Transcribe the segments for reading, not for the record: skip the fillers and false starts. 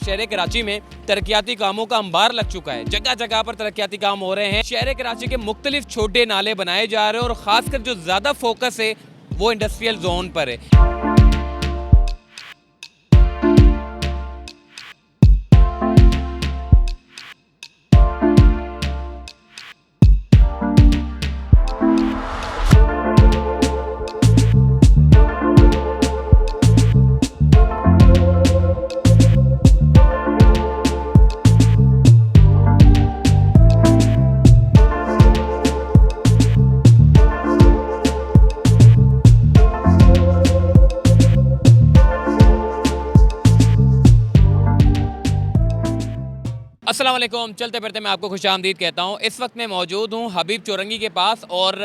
शहर कराची में तरक्याती कामों का अंबार लग चुका है। जगह जगह पर तरक्याती काम हो रहे हैं। शहर कराची के मुख्तलिफ छोटे नाले बनाए जा रहे हैं और खासकर जो ज़्यादा फोकस है वो इंडस्ट्रियल जोन पर है। अस्सलाम वालेकुम। चलते फिरते मैं आपको खुशामदीद कहता हूँ। इस वक्त मैं मौजूद हूँ हबीब चौरंगी के पास और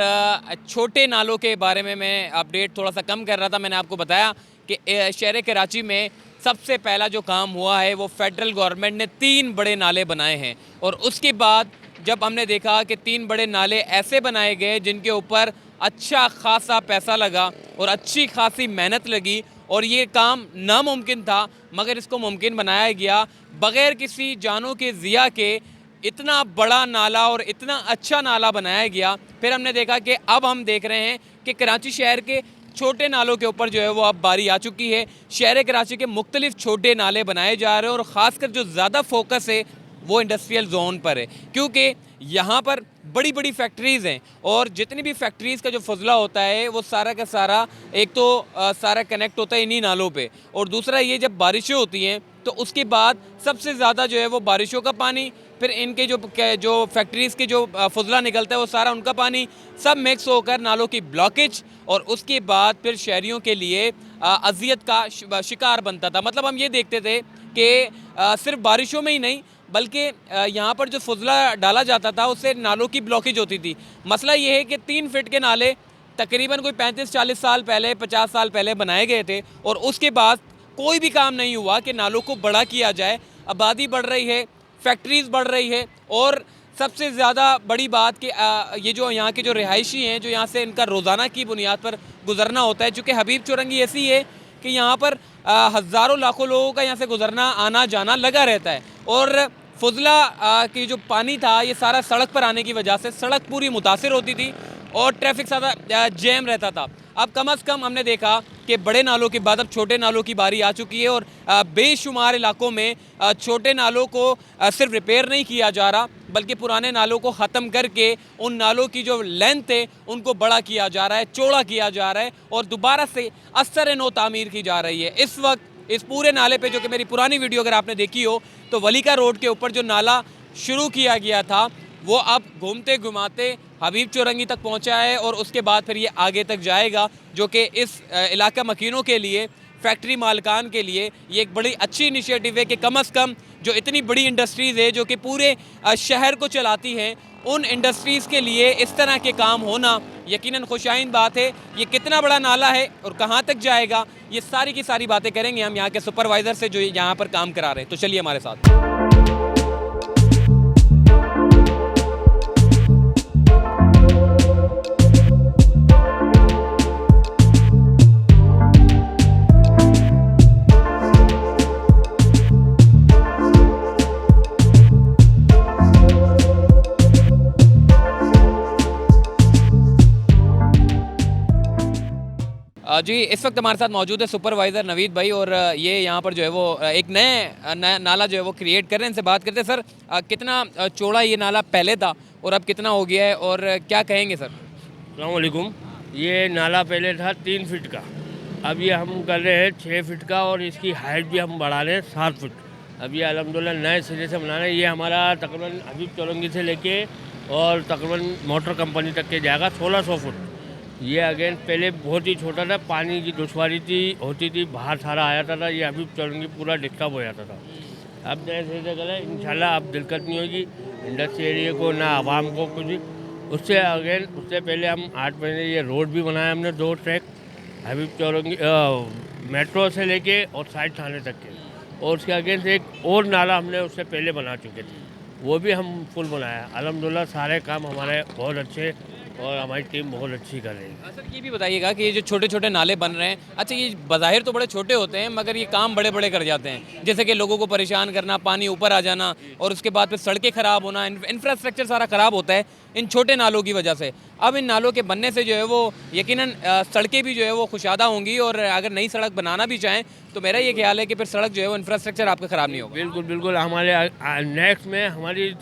छोटे नालों के बारे में मैं अपडेट थोड़ा सा कम कर रहा था। मैंने आपको बताया कि शहर कराची में सबसे पहला जो काम हुआ है वो फेडरल गवर्नमेंट ने 3 बड़े नाले बनाए हैं और उसके बाद जब हमने देखा कि 3 बड़े नाले ऐसे बनाए गए जिनके ऊपर अच्छा खासा पैसा लगा और अच्छी खासी मेहनत लगी और ये काम नामुमकिन था मगर इसको मुमकिन बनाया गया बग़ैर किसी जानों के ज़िया के। इतना बड़ा नाला और इतना अच्छा नाला बनाया गया। फिर हमने देखा कि अब हम देख रहे हैं कि कराची शहर के छोटे नालों के ऊपर जो है वो अब बारी आ चुकी है। शहर कराची के मुख्तलिफ छोटे नाले बनाए जा रहे हैं और ख़ासकर जो ज़्यादा फोकस है वो इंडस्ट्रियल जोन पर है, क्योंकि यहाँ पर बड़ी बड़ी फैक्ट्रीज़ हैं और जितनी भी फैक्ट्रीज़ का जो फजला होता है वो सारा का सारा एक तो सारा कनेक्ट होता है इन्हीं नालों पे और दूसरा ये जब बारिशें होती हैं तो उसके बाद सबसे ज़्यादा जो है वो बारिशों का पानी, फिर इनके जो फैक्ट्रीज़ के जो फजला निकलता है वो सारा उनका पानी सब मिक्स होकर नालों की ब्लॉकेज और उसके बाद फिर शहरियों के लिए अजियत का शिकार बनता था। मतलब हम ये देखते थे कि सिर्फ बारिशों में ही नहीं बल्कि यहाँ पर जो फजला डाला जाता था उससे नालों की ब्लॉकेज होती थी। मसला ये है कि 3 फीट के नाले तकरीबन कोई 35-40 साल पहले 50 साल पहले बनाए गए थे और उसके बाद कोई भी काम नहीं हुआ कि नालों को बड़ा किया जाए। आबादी बढ़ रही है, फैक्ट्रीज़ बढ़ रही है और सबसे ज़्यादा बड़ी बात कि ये जो यहाँ के जो रिहायशी हैं जो यहाँ से इनका रोज़ाना की बुनियाद पर गुजरना होता है, चूँकि हबीब चौरंगी ऐसी है कि यहाँ पर हज़ारों लाखों लोगों का यहाँ से गुजरना आना जाना लगा रहता है और फजला की जो पानी था ये सारा सड़क पर आने की वजह से सड़क पूरी मुतासिर होती थी और ट्रैफिक ज़्यादा जैम रहता था। अब कम अज़ कम हमने देखा कि बड़े नालों के बाद अब छोटे नालों की बारी आ चुकी है और बेशुमार इलाकों में छोटे नालों को सिर्फ रिपेयर नहीं किया जा रहा बल्कि पुराने नालों को ख़त्म करके उन नालों की जो लेंथ है उनको बड़ा किया जा रहा है, चौड़ा किया जा रहा है और दोबारा से असर नो तामीर की जा रही है। इस वक्त इस पूरे नाले पे, जो कि मेरी पुरानी वीडियो अगर आपने देखी हो तो वलीका रोड के ऊपर जो नाला शुरू किया गया था वो अब घूमते घुमाते हबीब चौरंगी तक पहुंचा है और उसके बाद फिर ये आगे तक जाएगा, जो कि इस इलाका मकीनों के लिए, फैक्ट्री मालकान के लिए ये एक बड़ी अच्छी इनिशिएटिव है कि कम अज़ कम जो इतनी बड़ी इंडस्ट्रीज़ है जो कि पूरे शहर को चलाती हैं उन इंडस्ट्रीज़ के लिए इस तरह के काम होना यकीनन खुशाइन बात है। ये कितना बड़ा नाला है और कहाँ तक जाएगा ये सारी की सारी बातें करेंगे हम यहाँ के सुपरवाइज़र से जो यहाँ पर काम करा रहे हैं। तो चलिए हमारे साथ। जी इस वक्त हमारे साथ मौजूद है सुपरवाइज़र नवीद भाई और ये यहाँ पर जो है वो एक नया नाला जो है वो क्रिएट कर रहे हैं। इनसे बात करते हैं। सर कितना चौड़ा ये नाला पहले था और अब कितना हो गया है और क्या कहेंगे सर? अस्सलाम वालेकुम। ये नाला पहले था 3 फीट का, अब ये हम कर रहे हैं 6 फीट का और इसकी हाइट भी हम बढ़ा रहे हैं 7 फीट। अब ये अल्हम्दुलिल्लाह नए सिरे से बना रहे हैं। ये हमारा तकरीबन हबीब चौरंगी से लेके और तकरीबन मोटर कंपनी तक के जाएगा 1600 फुट। ये अगेन पहले बहुत ही छोटा था, पानी की दुश्वारी होती थी, बाहर सारा आ जाता था, ये हबीब चौरंगी पूरा डिस्टर्ब हो जाता था। अब नए सिरे से करें इंशाल्लाह अब दिक्कत नहीं होगी इंडस्ट्री एरिया को ना आवाम को कुछ। उससे पहले हम 8 महीने ये रोड भी बनाया हमने 2 ट्रैक हबीब चौरंगी मेट्रो से लेके और साइड थाने तक के, और उसके अगेंस्ट एक और नाला हमने उससे पहले बना चुके थे, वो भी हम फुल बनाया। अल्हम्दुलिल्लाह सारे काम हमारे बहुत अच्छे और हमारी टीम बहुत अच्छी कर रही है। सर ये भी बताइएगा कि ये जो छोटे छोटे नाले बन रहे हैं, अच्छा ये बज़ाहिर तो बड़े छोटे होते हैं मगर ये काम बड़े बड़े कर जाते हैं, जैसे कि लोगों को परेशान करना, पानी ऊपर आ जाना और उसके बाद फिर सड़कें ख़राब होना, इंफ्रास्ट्रक्चर सारा ख़राब होता है इन छोटे नालों की वजह से। अब इन नालों के बनने से जो है वो यकीनन सड़कें भी जो है वो खुशादा होंगी और अगर नई सड़क बनाना भी चाहें तो मेरा ये ख्याल है कि फिर सड़क जो है वो इंफ्रास्ट्रक्चर आपका ख़राब नहीं होगा। बिल्कुल बिल्कुल, हमारे नेक्स्ट में हमारी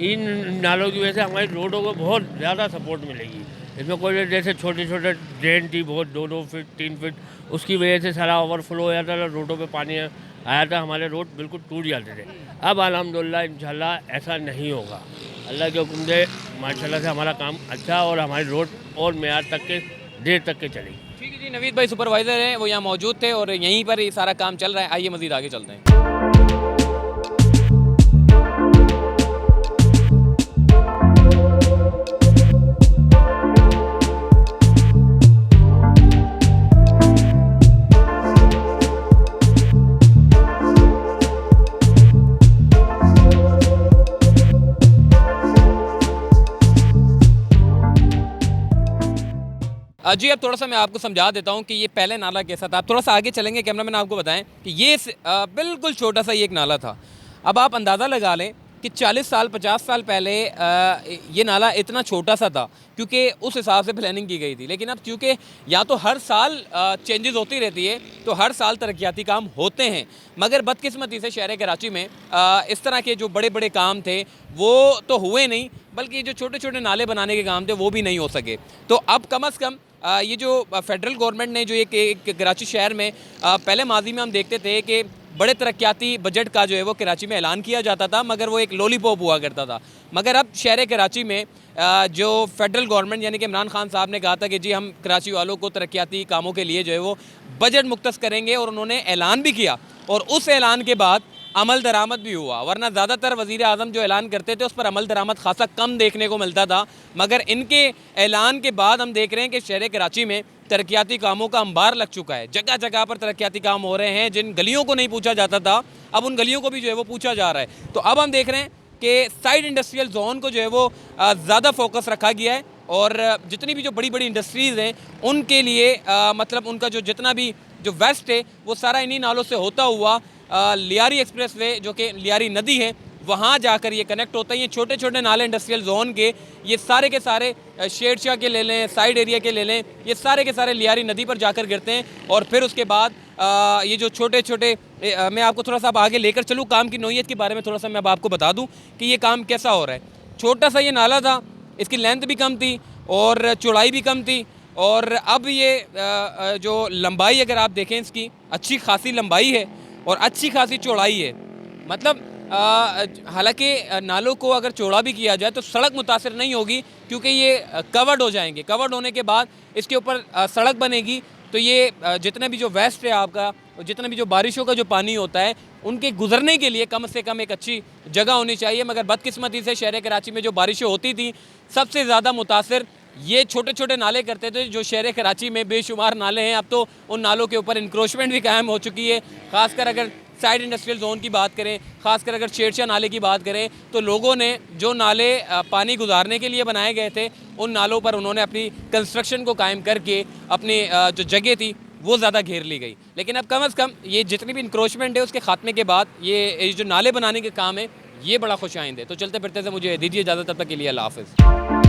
इन नालों की वजह से हमारी रोडों को बहुत ज़्यादा सपोर्ट मिलेगी। इसमें कोई जैसे छोटे छोटे ड्रेन थी बहुत 2-2 फीट 3 फीट, उसकी वजह से सारा ओवरफ्लो हो जाता था, रोडों पे पानी आया था, हमारे रोड बिल्कुल टूट जाते थे। अब अल्हम्दुलिल्लाह इंशाल्लाह ऐसा नहीं होगा। अल्लाह के हुक्म से माशाल्लाह से हमारा काम अच्छा और हमारी रोड और मेयार तक के देर तक के चलेगी। ठीक है जी, नवीद भाई सुपरवाइज़र हैं, वो यहाँ मौजूद थे और यहीं पर ये सारा काम चल रहा है। आइए मज़ीद आगे चलते हैं। जी अब थोड़ा सा मैं आपको समझा देता हूँ कि ये पहले नाला कैसा था। आप थोड़ा सा आगे चलेंगे, कैमरामैन आपको बताएं कि ये बिल्कुल छोटा सा ये एक नाला था। अब आप अंदाज़ा लगा लें कि 40 साल 50 साल पहले ये नाला इतना छोटा सा था क्योंकि उस हिसाब से प्लानिंग की गई थी। लेकिन अब क्योंकि या तो हर साल चेंजेस होती रहती है तो हर साल तरक्याती काम होते हैं, मगर बदकिस्मती से शहर कराची में इस तरह के जो बड़े बड़े काम थे वो तो हुए नहीं, बल्कि जो छोटे छोटे नाले बनाने के काम थे वो भी नहीं हो सके। तो अब कम अज़ कम ये जो फेडरल गवर्नमेंट ने जो एक कराची शहर में पहले माजी में हम देखते थे कि बड़े तरक्याती बजट का जो है वो कराची में ऐलान किया जाता था, मगर वो एक लॉलीपॉप हुआ करता था। मगर अब शहर कराची में जो फेडरल गवर्नमेंट यानी कि इमरान खान साहब ने कहा था कि जी हम कराची वालों को तरक्याती कामों के लिए जो है वो बजट मुख्तस करेंगे, और उन्होंने ऐलान भी किया और उस ऐलान के बाद अमल दरामद भी हुआ। वरना ज़्यादातर वज़ीर आज़म जो ऐलान करते थे उस पर अमल दरामद खासा कम देखने को मिलता था, मगर इनके ऐलान के बाद हम देख रहे हैं कि शहर कराची में तरक्याती कामों का अंबार लग चुका है। जगह जगह पर तरक्याती काम हो रहे हैं, जिन गलियों को नहीं पूछा जाता था अब उन गलियों को भी जो है वो पूछा जा रहा है। तो अब हम देख रहे हैं कि साइड इंडस्ट्रियल जोन को जो है वो ज़्यादा फोकस रखा गया है और जितनी भी जो बड़ी बड़ी इंडस्ट्रीज़ हैं उनके लिए मतलब उनका जो जितना भी जो वेस्ट है वो सारा इन्हीं नालों से होता हुआ लियारी एक्सप्रेस वे जो कि लियारी नदी है वहाँ जाकर ये कनेक्ट होता है। ये छोटे छोटे नाले इंडस्ट्रियल जोन के ये सारे के सारे शेरशाह के ले लें, साइड एरिया के ले लें, ये सारे के सारे लियारी नदी पर जाकर गिरते हैं। और फिर उसके बाद ये जो छोटे छोटे मैं आपको थोड़ा सा अब आगे लेकर चलूँ, काम की नौइयत के बारे में थोड़ा सा मैं अब आपको बता दूँ कि ये काम कैसा हो रहा है। छोटा सा ये नाला था, इसकी लेंथ भी कम थी और चौड़ाई भी कम थी, और अब ये जो लंबाई अगर आप देखें इसकी अच्छी खासी लंबाई है और अच्छी खासी चौड़ाई है। मतलब हालांकि नालों को अगर चौड़ा भी किया जाए तो सड़क मुतासिर नहीं होगी क्योंकि ये कवर्ड हो जाएंगे। कवर्ड होने के बाद इसके ऊपर सड़क बनेगी तो ये जितने भी जो वेस्ट है आपका, जितना भी जो बारिशों का जो पानी होता है उनके गुजरने के लिए कम से कम एक अच्छी जगह होनी चाहिए। मगर बदकिस्मती से शहर कराची में जो बारिशें होती थी सबसे ज़्यादा मुतासिर ये छोटे छोटे नाले करते थे। जो शहर कराची में बेशुमार नाले हैं, अब तो उन नालों के ऊपर इंक्रोचमेंट भी कायम हो चुकी है। ख़ासकर अगर साइड इंडस्ट्रियल जोन की बात करें, ख़ासकर अगर शेरशाह नाले की बात करें तो लोगों ने जो नाले पानी गुजारने के लिए बनाए गए थे उन नालों पर उन्होंने अपनी कंस्ट्रक्शन को कायम करके अपनी जो जगह थी वो ज़्यादा घेर ली गई। लेकिन अब कम अज़ कम ये जितनी भी इंक्रोचमेंट है उसके खात्मे के बाद ये जो नाले बनाने के काम है ये बड़ा खुश आइंद है। तो चलते फिरते से मुझे दीजिए इजाज़त, तब तक के लिए अल्लाह हाफ़िज़।